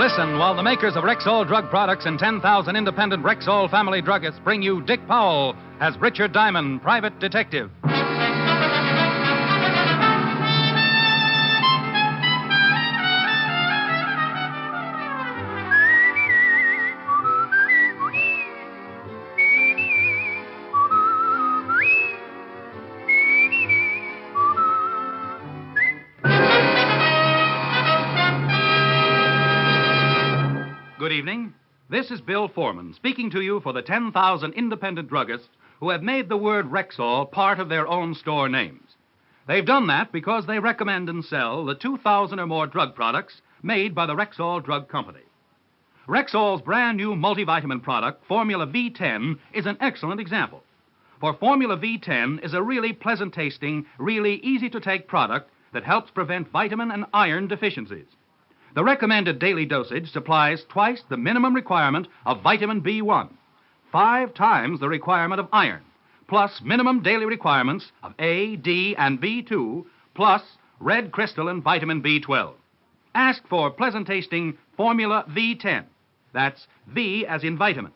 Listen while the makers of Rexall drug products and 10,000 independent Rexall family druggists bring you Dick Powell as Richard Diamond, private detective. Good evening. This is Bill Foreman speaking to you for the 10,000 independent druggists who have made the word Rexall part of their own store names. They've done that because they recommend and sell the 2,000 or more drug products made by the Rexall Drug Company. Rexall's brand new multivitamin product, Formula V10, is an excellent example. For Formula V10 is a really pleasant tasting, really easy to take product that helps prevent vitamin and iron deficiencies. The recommended daily dosage supplies twice the minimum requirement of vitamin B1, 5 times the requirement of iron, plus minimum daily requirements of A, D, and B2, plus red crystal and vitamin B12. Ask for pleasant-tasting Formula V10. That's V as in vitamin.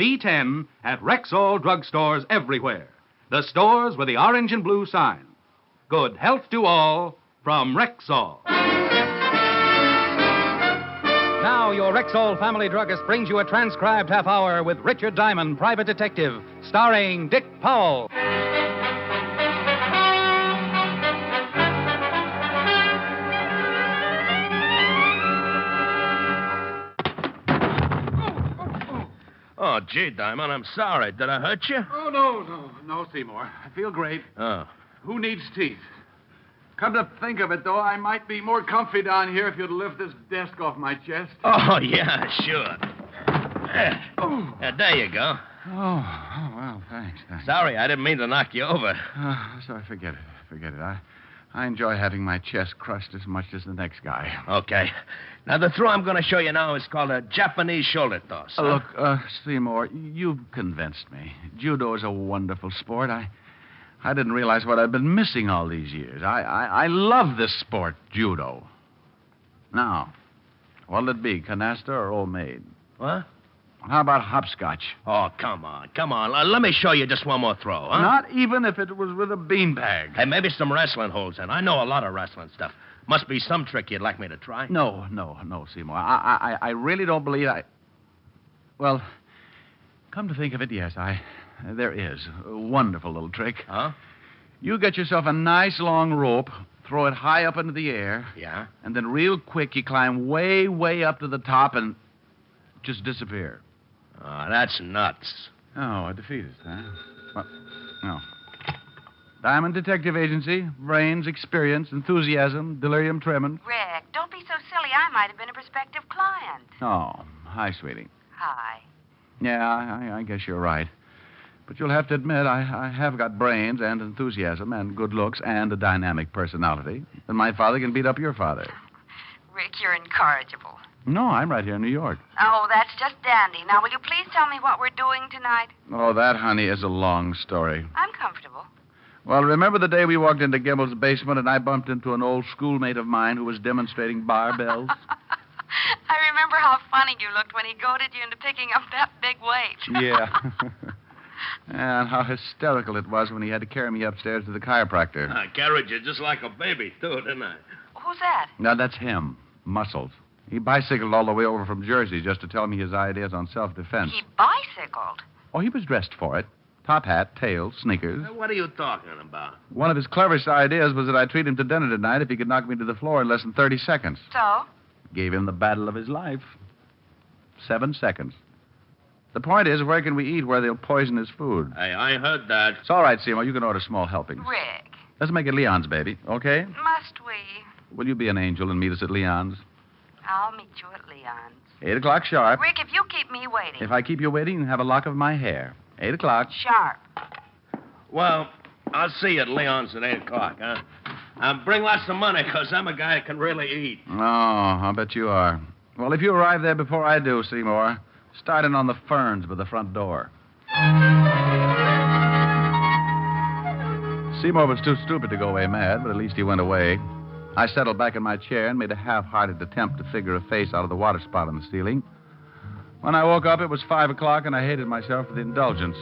V10 at Rexall drugstores everywhere. The stores with the orange and blue sign. Good health to all from Rexall. Now, your Rexall family druggist brings you a transcribed half hour with Richard Diamond, private detective, starring Dick Powell. Oh, gee, Diamond, I'm sorry. Did I hurt you? Oh, no, Seymour. I feel great. Oh. Who needs teeth? Come to think of it, though, I might be more comfy down here if you'd lift this desk off my chest. Oh, yeah, sure. There you go. Oh, well, thanks. Sorry, I didn't mean to knock you over. Sorry, forget it. I enjoy having my chest crushed as much as the next guy. Okay. Now, the throw I'm going to show you now is called a Japanese shoulder toss. Look, Seymour, you've convinced me. Judo is a wonderful sport. I didn't realize what I'd been missing all these years. I love this sport, judo. Now, what'll it be, canasta or old maid? What? How about hopscotch? Oh, come on. Let me show you just one more throw, huh? Not even if it was with a beanbag. Hey, maybe some wrestling holds in. I know a lot of wrestling stuff. Must be some trick you'd like me to try. No, Seymour. I really don't believe Well, come to think of it, yes, there is. A wonderful little trick. Huh? You get yourself a nice long rope, throw it high up into the air. Yeah? And then real quick you climb way, way up to the top and just disappear. Oh, that's nuts. Oh, a defeatist, huh? Well, no. Diamond Detective Agency, brains, experience, enthusiasm, delirium tremens. Rick, don't be so silly. I might have been a prospective client. Oh, hi, sweetie. Hi. Yeah, I guess you're right. But you'll have to admit, I have got brains and enthusiasm and good looks and a dynamic personality. And my father can beat up your father. Rick, you're incorrigible. No, I'm right here in New York. Oh, that's just dandy. Now, will you please tell me what we're doing tonight? Oh, that, honey, is a long story. I'm comfortable. Well, remember the day we walked into Gimbel's basement and I bumped into an old schoolmate of mine who was demonstrating barbells? I remember how funny you looked when he goaded you into picking up that big weight. Yeah. And how hysterical it was when he had to carry me upstairs to the chiropractor. I carried you just like a baby, too, didn't I? Who's that? Now, that's him. Muscles. He bicycled all the way over from Jersey just to tell me his ideas on self-defense. He bicycled? Oh, he was dressed for it. Top hat, tail, sneakers. What are you talking about? One of his cleverest ideas was that I'd treat him to dinner tonight if he could knock me to the floor in less than 30 seconds. So? Gave him the battle of his life. 7 seconds. The point is, where can we eat where they'll poison his food? Hey, I heard that. It's all right, Seymour. You can order small helpings. Rick. Let's make it Leon's, baby, okay? Must we? Will you be an angel and meet us at Leon's? I'll meet you at Leon's. 8 o'clock sharp. Rick, if you keep me waiting. If I keep you waiting, you can have a lock of my hair. 8 o'clock. Sharp. Well, I'll see you at Leon's at 8 o'clock, huh? Bring lots of money, because I'm a guy that can really eat. Oh, I'll bet you are. Well, if you arrive there before I do, Seymour, start in on the ferns by the front door. Seymour was too stupid to go away mad, but at least he went away. I settled back in my chair and made a half-hearted attempt to figure a face out of the water spot on the ceiling. When I woke up, it was 5 o'clock, and I hated myself for the indulgence.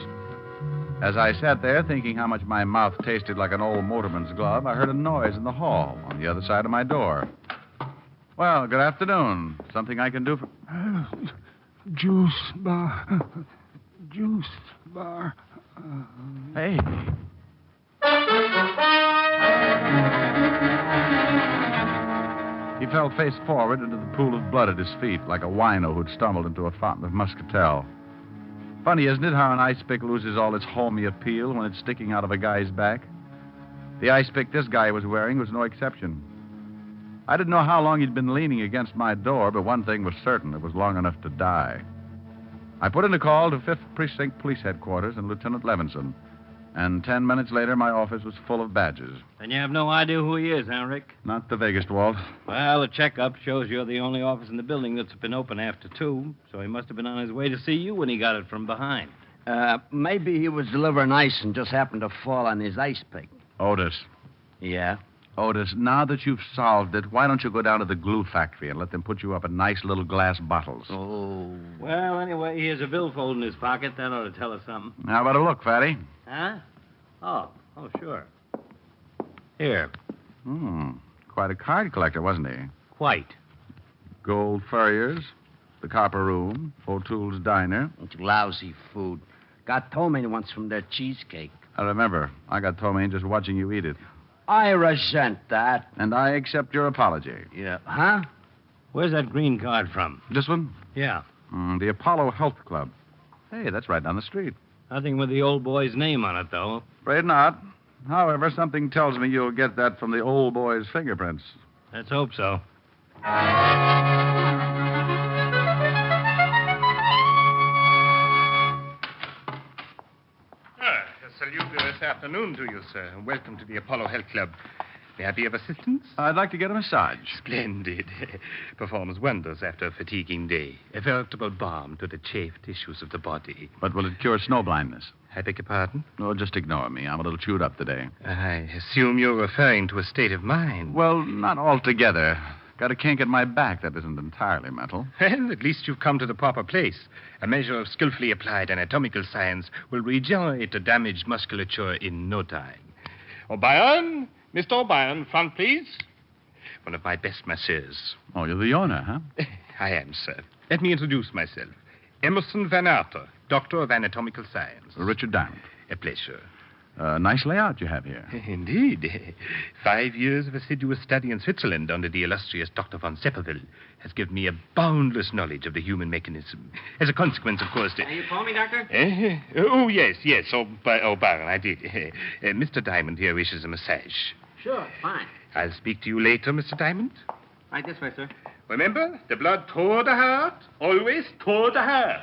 As I sat there thinking how much my mouth tasted like an old motorman's glove, I heard a noise in the hall on the other side of my door. Well, good afternoon. Something I can do for... Juice bar. Juice bar. Hey. He fell face forward into the pool of blood at his feet, like a wino who'd stumbled into a fountain of muscatel. Funny, isn't it, how an ice pick loses all its homey appeal when it's sticking out of a guy's back? The ice pick this guy was wearing was no exception. I didn't know how long he'd been leaning against my door, but one thing was certain. It was long enough to die. I put in a call to 5th Precinct Police Headquarters and Lieutenant Levinson. And 10 minutes later, my office was full of badges. And you have no idea who he is, huh, Rick? Not the vaguest, Walt. Well, the checkup shows you're the only office in the building that's been open after 2, so he must have been on his way to see you when he got it from behind. Maybe he was delivering ice and just happened to fall on his ice pick. Otis. Yeah? Otis, now that you've solved it, why don't you go down to the glue factory and let them put you up in nice little glass bottles? Oh. Well, anyway, he has a billfold in his pocket. That ought to tell us something. How about a look, Fatty? Huh? Oh, sure. Here. Quite a card collector, wasn't he? Quite. Gold Furriers, the Copper Room, O'Toole's Diner. It's lousy food. Got ptomaine once from their cheesecake. I remember. I got ptomaine just watching you eat it. I resent that. And I accept your apology. Yeah. Huh? Where's that green card from? This one? Yeah. The Apollo Health Club. Hey, that's right down the street. Nothing with the old boy's name on it, though. Afraid not. However, something tells me you'll get that from the old boy's fingerprints. Let's hope so. Salute this afternoon to you, sir. Welcome to the Apollo Health Club. May I be of assistance? I'd like to get a massage. Splendid. Performs wonders after a fatiguing day. A veritable balm to the chafed tissues of the body. But will it cure snow blindness? I beg your pardon? No, just ignore me. I'm a little chewed up today. I assume you're referring to a state of mind. Well, not altogether. Got a kink in my back that isn't entirely mental. Well, at least you've come to the proper place. A measure of skillfully applied anatomical science will regenerate the damaged musculature in no time. O'Brien? Mr. O'Brien, front, please. One of my best masseurs. Oh, you're the owner, huh? I am, sir. Let me introduce myself. Emerson Van Arter, Doctor of Anatomical Science. Richard Diamond. A pleasure. Nice layout you have here. Indeed. 5 years of assiduous study in Switzerland under the illustrious Dr. von Sepperville has given me a boundless knowledge of the human mechanism. As a consequence, of course... Are you calling me, Doctor? Yes. O'Brien, I did. Mr. Diamond here wishes a massage. Sure, fine. I'll speak to you later, Mr. Diamond. Right this way, sir. Remember, the blood toward the heart, always toward the heart.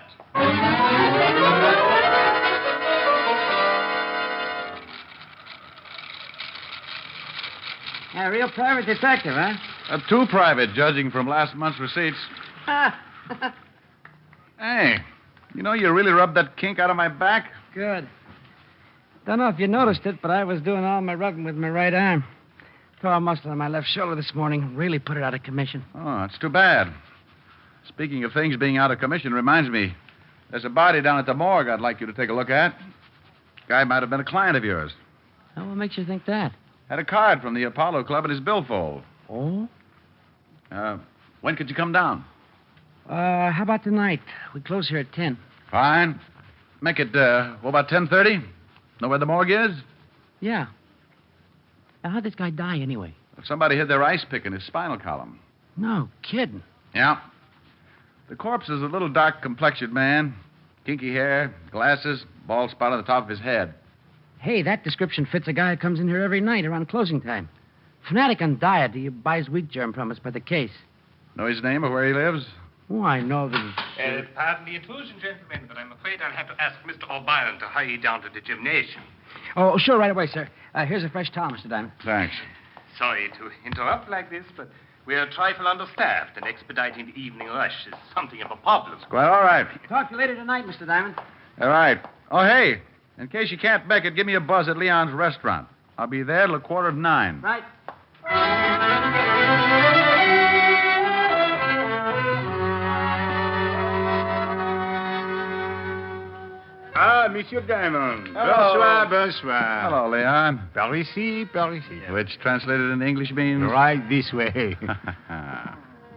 A real private detective, huh? Too private, judging from last month's receipts. Hey, you know, you really rubbed that kink out of my back. Good. Don't know if you noticed it, but I was doing all my rubbing with my right arm. Tore a muscle on my left shoulder this morning. Really put it out of commission. Oh, that's too bad. Speaking of things being out of commission reminds me, there's a body down at the morgue I'd like you to take a look at. Guy might have been a client of yours. Oh, what makes you think that? Had a card from the Apollo Club in his billfold. Oh? When could you come down? How about tonight? We close here at 10. Fine. Make it, about 10:30? Know where the morgue is? Yeah. Now, how'd this guy die anyway? Somebody hid their ice pick in his spinal column. No kidding. Yeah. The corpse is a little dark-complexioned man. Kinky hair, glasses, bald spot on the top of his head. Hey, that description fits a guy who comes in here every night around closing time. Fanatic on diet. He buys wheat germ from us by the case. Know his name or where he lives? Oh, I know that. Pardon the intrusion, gentlemen, but I'm afraid I'll have to ask Mr. O'Brien to hurry you down to the gymnasium. Oh, sure, right away, sir. Here's a fresh towel, Mr. Diamond. Thanks. Sorry to interrupt like this, but we're a trifle understaffed, and expediting the evening rush is something of a problem. Quite all right. Talk to you later tonight, Mr. Diamond. All right. Oh, hey, in case you can't make it, give me a buzz at Leon's restaurant. I'll be there till 9:15. Right. Ah, Monsieur Diamond. Hello. Bonsoir. Hello, Leon. Par ici, par ici. Which translated in English means? Right this way.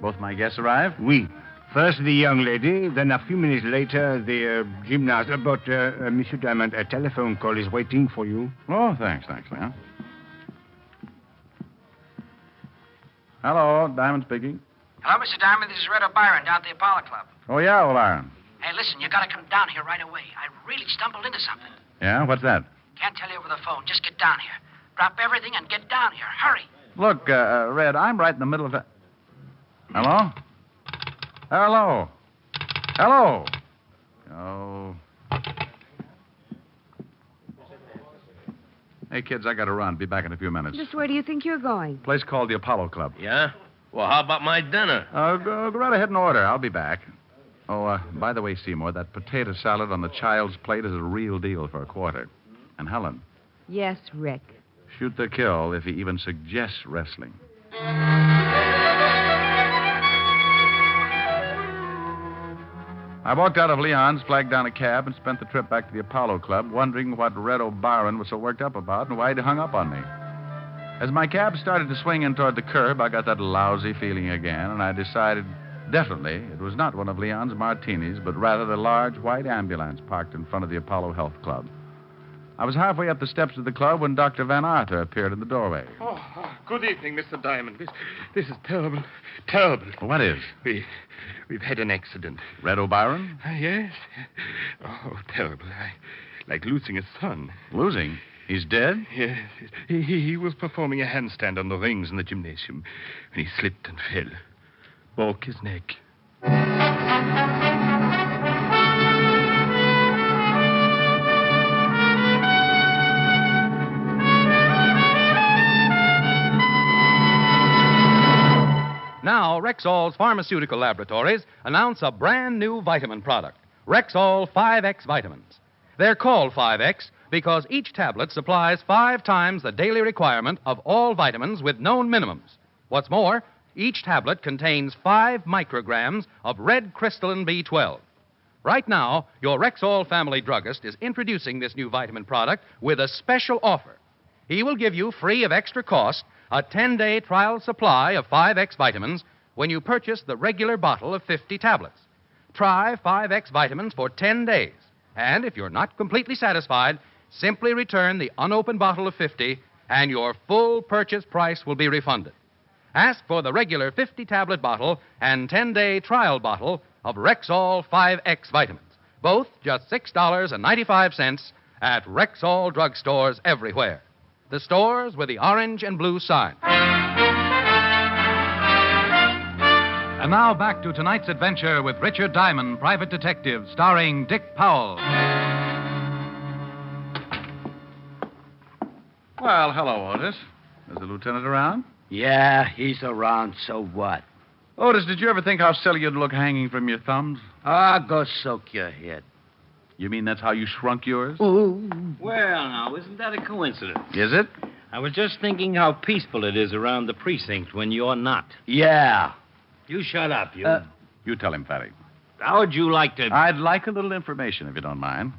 Both my guests arrived? Oui. First the young lady, then a few minutes later the gymnast. But, Monsieur Diamond, a telephone call is waiting for you. Oh, thanks, Leon. Hello, Diamond speaking. Hello, Mr. Diamond. This is Red O'Byron down at the Apollo Club. Oh, yeah, O'Byron. Hey, listen, you gotta come down here right away. I really stumbled into something. Yeah, what's that? Can't tell you over the phone. Just get down here. Drop everything and get down here. Hurry. Look, Red, I'm right in the middle of it. Hello? Hello? Hello? Oh. Hey, kids, I gotta run. Be back in a few minutes. Just where do you think you're going? Place called the Apollo Club. Yeah? Well, how about my dinner? Go right ahead and order. I'll be back. Oh, by the way, Seymour, that potato salad on the child's plate is a real deal for a quarter. And Helen, Yes, Rick. shoot the kill if he even suggests wrestling. I walked out of Leon's, flagged down a cab, and spent the trip back to the Apollo Club, wondering what Red O'Byron was so worked up about and why he'd hung up on me. As my cab started to swing in toward the curb, I got that lousy feeling again, and I decided definitely it was not one of Leon's martinis, but rather the large white ambulance parked in front of the Apollo Health Club. I was halfway up the steps of the club when Dr. Van Arthur appeared in the doorway. Good evening, Mr. Diamond. This is terrible. Terrible. What is? We've had an accident. Red O'Byron? Yes. Oh, terrible. Like losing a son. Losing? He's dead? Yes. He was performing a handstand on the rings in the gymnasium, and he slipped and fell. Broke his neck. Now, Rexall's Pharmaceutical Laboratories announce a brand new vitamin product, Rexall 5X Vitamins. They're called 5X because each tablet supplies 5 times the daily requirement of all vitamins with known minimums. What's more, each tablet contains 5 micrograms of red crystalline B12. Right now, your Rexall family druggist is introducing this new vitamin product with a special offer. He will give you, free of extra cost, a 10-day trial supply of 5X vitamins when you purchase the regular bottle of 50 tablets. Try 5X vitamins for 10 days. And if you're not completely satisfied, simply return the unopened bottle of 50 and your full purchase price will be refunded. Ask for the regular 50-tablet bottle and 10-day trial bottle of Rexall 5X vitamins. Both just $6.95 at Rexall drugstores everywhere. The stores with the orange and blue sign. And now back to tonight's adventure with Richard Diamond, Private Detective, starring Dick Powell. Well, hello, Otis. Is the lieutenant around? Yeah, he's around, so what? Otis, did you ever think how silly you'd look hanging from your thumbs? Ah, go soak your head. You mean that's how you shrunk yours? Ooh. Well, now, isn't that a coincidence? Is it? I was just thinking how peaceful it is around the precinct when you're not. Yeah. You shut up, you. You tell him, Fatty. How would you like to... I'd like a little information, if you don't mind.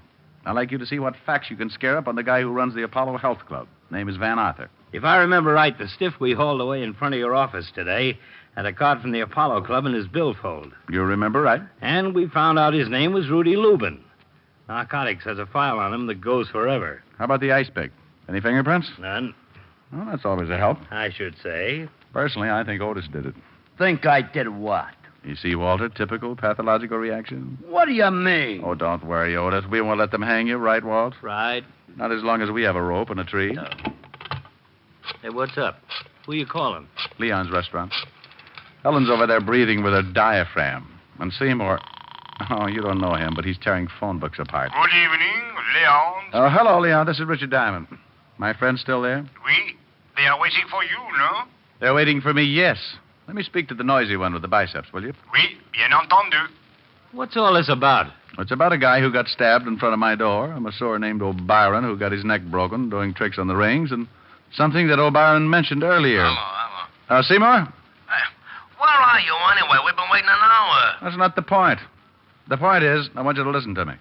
I'd like you to see what facts you can scare up on the guy who runs the Apollo Health Club. Name is Van Arthur. If I remember right, the stiff we hauled away in front of your office today had a card from the Apollo Club in his billfold. You remember, right? And we found out his name was Rudy Lubin. Narcotics has a file on him that goes forever. How about the ice pick? Any fingerprints? None, Well, that's always a help. I should say. Personally, I think Otis did it. Think I did what? You see, Walter, typical pathological reaction? What do you mean? Oh, don't worry, Otis. We won't let them hang you, right, Walt? Right. Not as long as we have a rope and a tree. Hey, what's up? Who you calling? Leon's restaurant. Helen's over there breathing with her diaphragm. And Seymour... Oh, you don't know him, but he's tearing phone books apart. Good evening, Leon. Oh, hello, Leon. This is Richard Diamond. My friend still there? Oui. They are waiting for you, no? They're waiting for me, yes. Let me speak to the noisy one with the biceps, will you? Oui, bien entendu. What's all this about? It's about a guy who got stabbed in front of my door, a masseur named O'Byron who got his neck broken doing tricks on the rings, and something that O'Byron mentioned earlier. Hello. Seymour? Where are you, anyway? We've been waiting an hour. That's not the point. The point is, I want you to listen to me.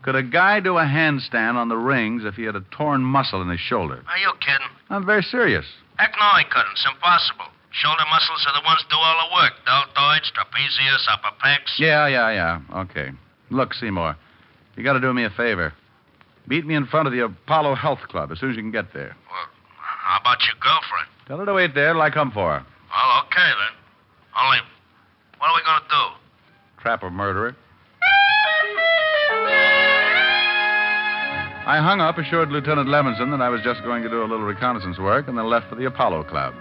Could a guy do a handstand on the rings if he had a torn muscle in his shoulder? Are you kidding? I'm very serious. Heck no, he couldn't. It's impossible. Shoulder muscles are the ones do all the work. Deltoids, trapezius, upper pecs. Yeah. Okay. Look, Seymour, you got to do me a favor. Meet me in front of the Apollo Health Club as soon as you can get there. Well, how about your girlfriend? Tell her to wait there till I come for her. Well, okay, then. Only, what are we going to do? Trap a murderer. I hung up, assured Lieutenant Levinson that I was just going to do a little reconnaissance work, and then left for the Apollo Club.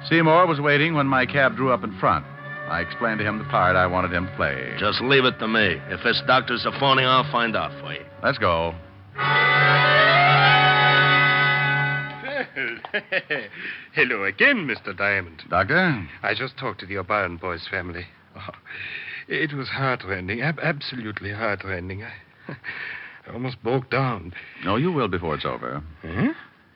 Seymour was waiting when my cab drew up in front. I explained to him the part I wanted him to play. Just leave it to me. If this doctor's a phony, I'll find out for you. Let's go. Hello again, Mr. Diamond. Doctor? I just talked to the O'Brien boys' family. Oh, it was heartrending, absolutely heartrending. I almost broke down. No, you will before it's over. Huh?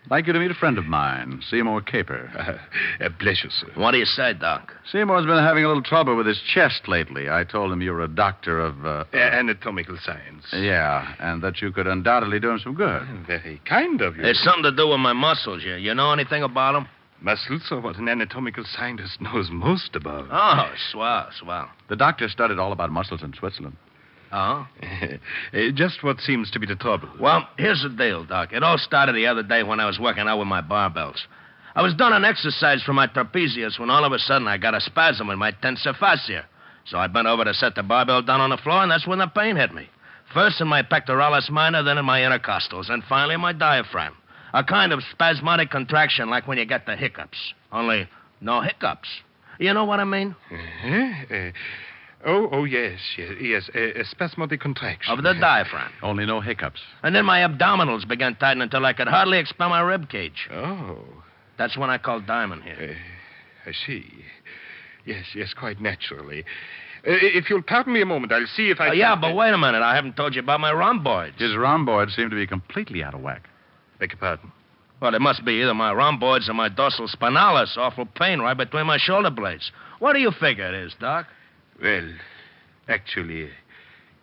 I'd like you to meet a friend of mine, Seymour Caper. A pleasure, sir. What do you say, Doc? Seymour's been having a little trouble with his chest lately. I told him you were a doctor of... Anatomical science. Yeah, and that you could undoubtedly do him some good. Very kind of you. It's something to do with my muscles. You know anything about them? Muscles are what an anatomical scientist knows most about. Oh, swell. The doctor studied all about muscles in Switzerland. Oh? Just what seems to be the trouble. Well, here's the deal, Doc. It all started the other day when I was working out with my barbells. I was doing an exercise for my trapezius when all of a sudden I got a spasm in my tensor fascia. So I bent over to set the barbell down on the floor, and that's when the pain hit me. First in my pectoralis minor, then in my intercostals, and finally in my diaphragm. A kind of spasmodic contraction like when you get the hiccups. Only no hiccups. You know what I mean? Oh, yes. A spasmodic contraction. Of the diaphragm. Only no hiccups. And then my abdominals began tightening until I could hardly expel my rib cage. Oh. That's when I called Diamond here. I see. Yes, quite naturally. If you'll pardon me a moment, I'll see if I can... Yeah, but wait a minute. I haven't told you about my rhomboids. His rhomboids seem to be completely out of whack. Beg your pardon? Well, it must be either my rhomboids or my dorsal spinalis. Awful pain right between my shoulder blades. What do you figure it is, Doc? Well, actually,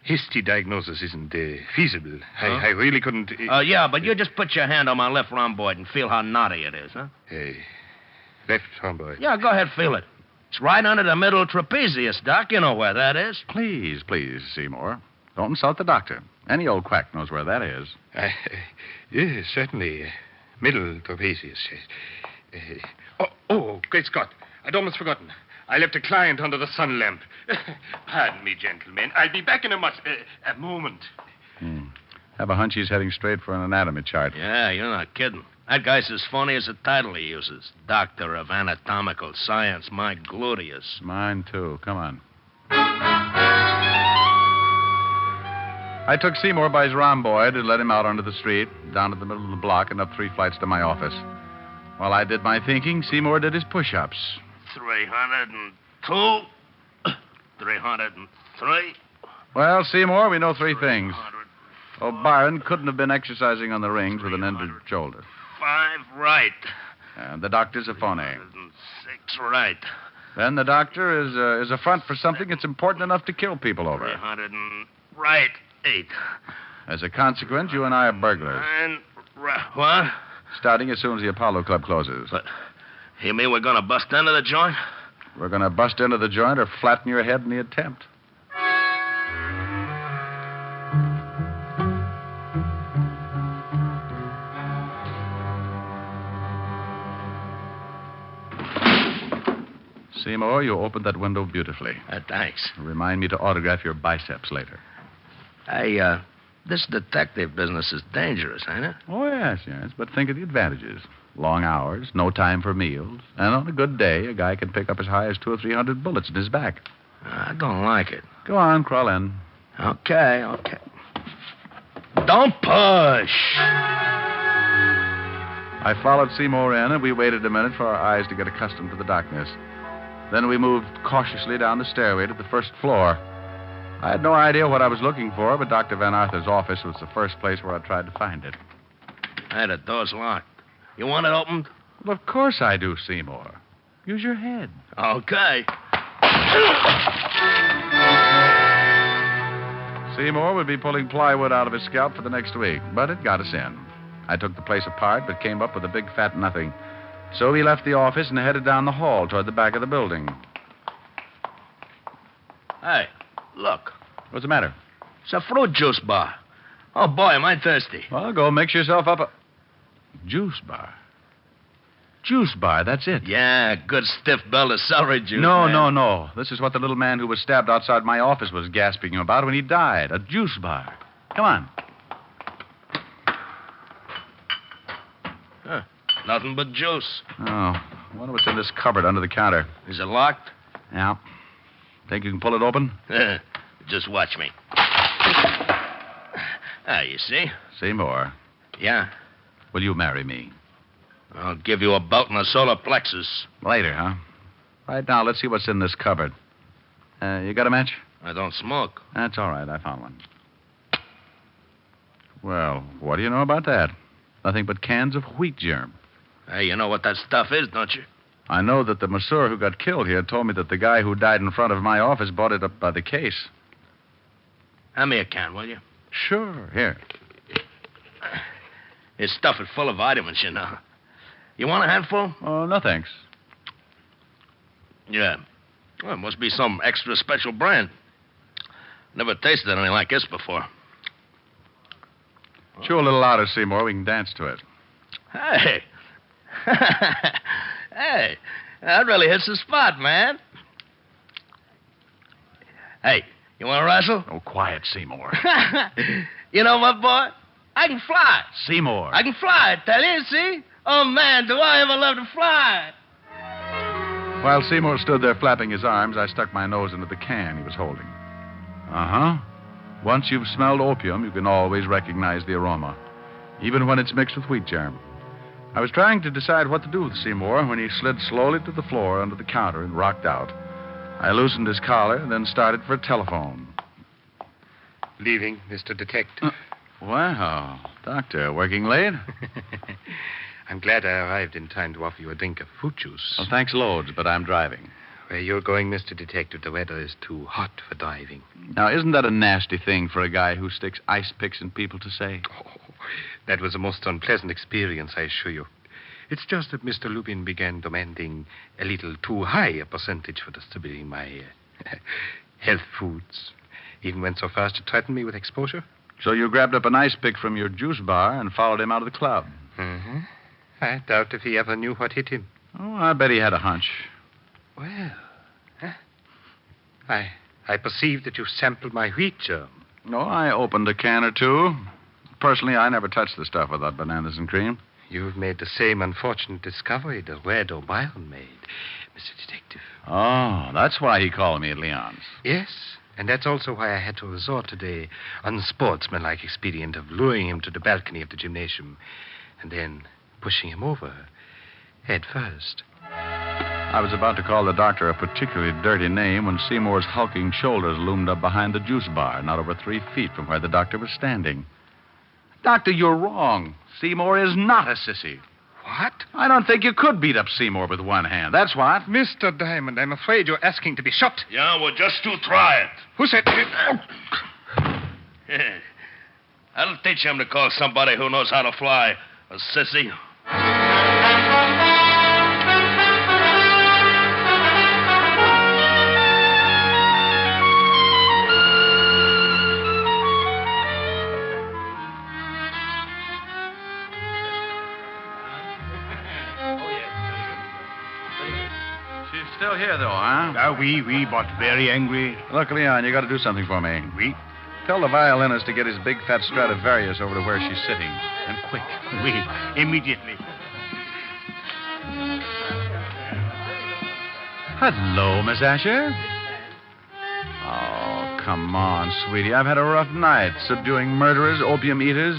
hasty diagnosis isn't feasible. Huh? I really couldn't... Yeah, but you just put your hand on my left rhomboid and feel how knotty it is, huh? Left rhomboid. Yeah, go ahead, feel it. It's right under the middle trapezius, Doc. You know where that is. Please, Seymour. Don't insult the doctor. Any old quack knows where that is. Yes, certainly. Middle trapezius. Oh, great Scott. I'd almost forgotten. I left a client under the sun lamp. Pardon me, gentlemen. I'll be back in a moment. Have a hunch he's heading straight for an anatomy chart. Yeah, you're not kidding. That guy's as phony as the title he uses. Doctor of Anatomical Science. My gluteus. Mine, too. Come on. I took Seymour by his rhomboid and led him out onto the street, down to the middle of the block, and up 3 flights to my office. While I did my thinking, Seymour did his push-ups. 302. 303. Well, Seymour, we know 3 things. O'Brien couldn't have been exercising on the rings with an injured shoulder. 5 right. And the doctor's a phony. 6 right. Then the doctor is a front for something that's important enough to kill people over. 300 right. 8. As a consequence, you and I are burglars. 9 right. What? Starting as soon as the Apollo Club closes. But you mean we're going to bust into the joint? We're going to bust into the joint or flatten your head in the attempt. Seymour, you opened that window beautifully. Thanks. Remind me to autograph your biceps later. Hey, this detective business is dangerous, ain't it? Oh, yes. But think of the advantages. Long hours, no time for meals, and on a good day, a guy can pick up as high as 200 or 300 bullets in his back. I don't like it. Go on, crawl in. Okay. Don't push. I followed Seymour in, and we waited a minute for our eyes to get accustomed to the darkness. Then we moved cautiously down the stairway to the first floor. I had no idea what I was looking for, but Dr. Van Arthur's office was the first place where I tried to find it. Hey, the door's locked. You want it opened? Well, of course I do, Seymour. Use your head. Okay. Seymour would be pulling plywood out of his scalp for the next week, but it got us in. I took the place apart, but came up with a big fat nothing. So he left the office and headed down the hall toward the back of the building. Hey, look. What's the matter? It's a fruit juice bar. Oh, boy, am I thirsty. Well, go mix yourself up a... Juice bar. Juice bar, that's it. Yeah, good stiff belt of celery juice. No, man. no. This is what the little man who was stabbed outside my office was gasping about when he died. A juice bar. Come on. Huh. Nothing but juice. Oh, I wonder what's in this cupboard under the counter. Is it locked? Yeah. Think you can pull it open? Just watch me. Ah, you see? Seymour, Yeah. will you marry me? I'll give you a belt and a solar plexus. Later, huh? Right now, let's see what's in this cupboard. You got a match? I don't smoke. That's all right. I found one. Well, what do you know about that? Nothing but cans of wheat germ. Hey, you know what that stuff is, don't you? I know that the masseur who got killed here told me that the guy who died in front of my office bought it up by the case. Hand me a can, will you? Sure. Here. It's stuffed full of vitamins, you know. You want a handful? Oh, no thanks. Yeah. Well, it must be some extra special brand. Never tasted anything like this before. Chew a little louder, Seymour. We can dance to it. Hey. Hey, that really hits the spot, man. Hey, you want to wrestle? Oh, quiet, Seymour. You know what, boy? I can fly. Seymour. I can fly, I tell you, see? Oh, man, do I ever love to fly. While Seymour stood there flapping his arms, I stuck my nose into the can he was holding. Uh-huh. Once you've smelled opium, you can always recognize the aroma, even when it's mixed with wheat germ. I was trying to decide what to do with Seymour when he slid slowly to the floor under the counter and rocked out. I loosened his collar, then started for a telephone. Leaving, Mr. Detective. Wow. Doctor, working late? I'm glad I arrived in time to offer you a drink of fruit juice. Well, thanks loads, but I'm driving. Where you're going, Mr. Detective, the weather is too hot for driving. Now, isn't that a nasty thing for a guy who sticks ice picks in people to say? Oh, that was a most unpleasant experience, I assure you. It's just that Mr. Lupin began demanding a little too high a percentage for distributing my health foods. Even went so far as to threaten me with exposure. So you grabbed up an ice pick from your juice bar and followed him out of the club. Mm-hmm. I doubt if he ever knew what hit him. Oh, I bet he had a hunch. Well, I perceive that you sampled my wheat germ. No, I opened a can or two. Personally, I never touched the stuff without bananas and cream. You've made the same unfortunate discovery that Red O'Brien made, Mr. Detective. Oh, that's why he called me at Leon's. Yes, and that's also why I had to resort to the unsportsmanlike expedient of luring him to the balcony of the gymnasium and then pushing him over head first. I was about to call the doctor a particularly dirty name when Seymour's hulking shoulders loomed up behind the juice bar, not over 3 feet from where the doctor was standing. Doctor, you're wrong. Seymour is not a sissy. What? I don't think you could beat up Seymour with one hand. That's what. Mr. Diamond, I'm afraid you're asking to be shot. Yeah, well, just to try it. Who said... That'll teach him to call somebody who knows how to fly a sissy. Still here, though, huh? Oui, but very angry. Look, Leon, you got to do something for me. Oui. Tell the violinist to get his big fat Stradivarius over to where she's sitting. And quick. Oui, immediately. Hello, Miss Asher. Oh, come on, sweetie. I've had a rough night subduing murderers, opium eaters.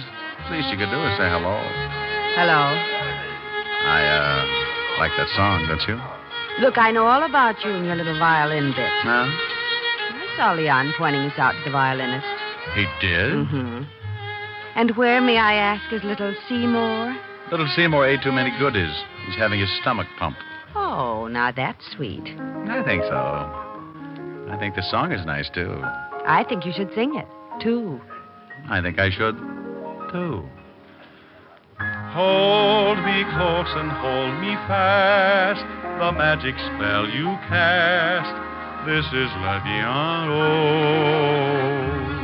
Least you could do is say hello. Hello. I like that song, don't you? Look, I know all about you and your little violin bit. Huh? I saw Leon pointing us out to the violinist. He did? Mm-hmm. And where, may I ask, is little Seymour? Little Seymour ate too many goodies. He's having his stomach pumped. Oh, now that's sweet. I think so. I think the song is nice, too. I think you should sing it, too. I think I should, too. Hold me close and hold me fast. The magic spell you cast. This is La Bien Rose.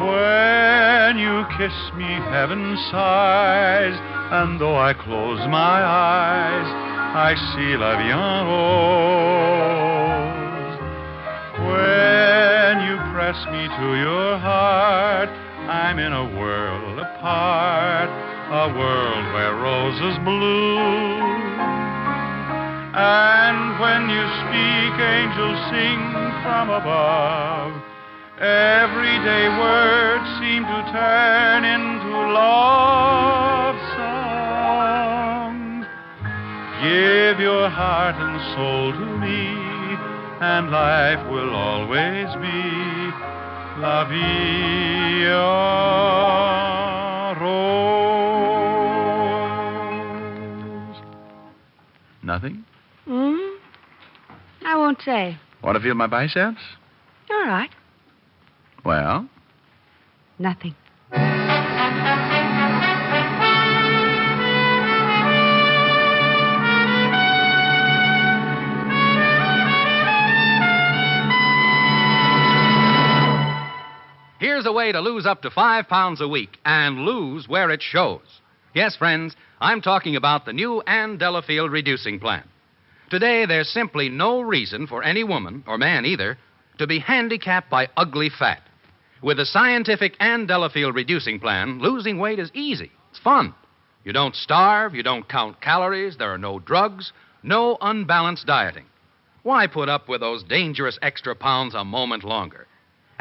When you kiss me, heaven sighs, and though I close my eyes, I see La Bien Rose. When you press me to your heart, I'm in a world apart, a world where roses bloom. And when you speak, angels sing from above. Everyday words seem to turn into love songs. Give your heart and soul to me, and life will always be La Vie en Rose. Nothing? I won't say. Want to feel my biceps? All right. Well? Nothing. Here's a way to lose up to 5 pounds a week and lose where it shows. Yes, friends, I'm talking about the new Ann Delafield reducing plan. Today, there's simply no reason for any woman, or man either, to be handicapped by ugly fat. With the scientific Ann Delafield reducing plan, losing weight is easy. It's fun. You don't starve, you don't count calories, there are no drugs, no unbalanced dieting. Why put up with those dangerous extra pounds a moment longer?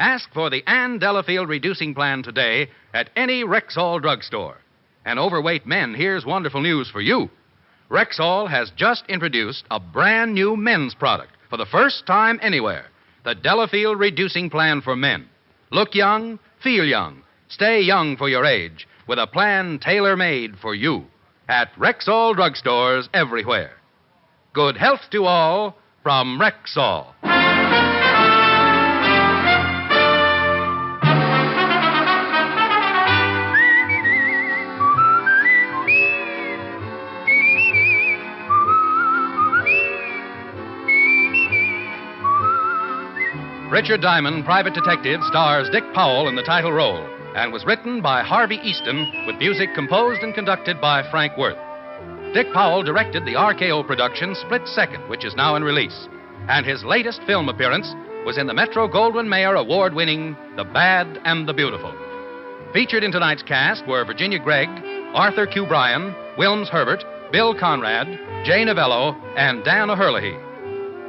Ask for the Ann Delafield reducing plan today at any Rexall drugstore. And overweight men, here's wonderful news for you. Rexall has just introduced a brand new men's product for the first time anywhere, the Delafield reducing plan for men. Look young, feel young, stay young for your age with a plan tailor-made for you at Rexall drugstores everywhere. Good health to all from Rexall. Richard Diamond, Private Detective, stars Dick Powell in the title role and was written by Harvey Easton with music composed and conducted by Frank Worth. Dick Powell directed the RKO production Split Second, which is now in release. And his latest film appearance was in the Metro-Goldwyn-Mayer award-winning The Bad and the Beautiful. Featured in tonight's cast were Virginia Gregg, Arthur Q. Bryan, Wilms Herbert, Bill Conrad, Jay Novello, and Dan O'Herlihy.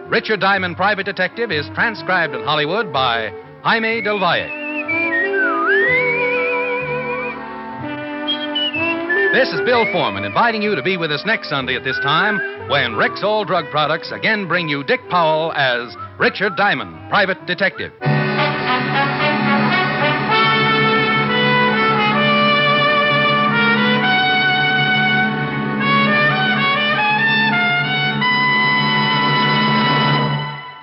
Richard Diamond, Private Detective is transcribed in Hollywood by Jaime Del Valle. This is Bill Foreman inviting you to be with us next Sunday at this time when Rexall Drug Products again bring you Dick Powell as Richard Diamond, Private Detective.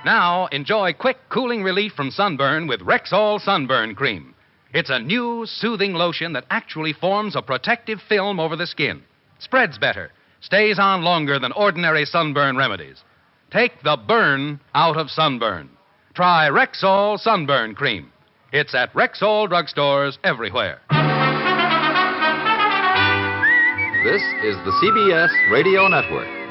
Now, enjoy quick, cooling relief from sunburn with Rexall Sunburn Cream. It's a new, soothing lotion that actually forms a protective film over the skin. Spreads better, stays on longer than ordinary sunburn remedies. Take the burn out of sunburn. Try Rexall Sunburn Cream. It's at Rexall drugstores everywhere. This is the CBS Radio Network.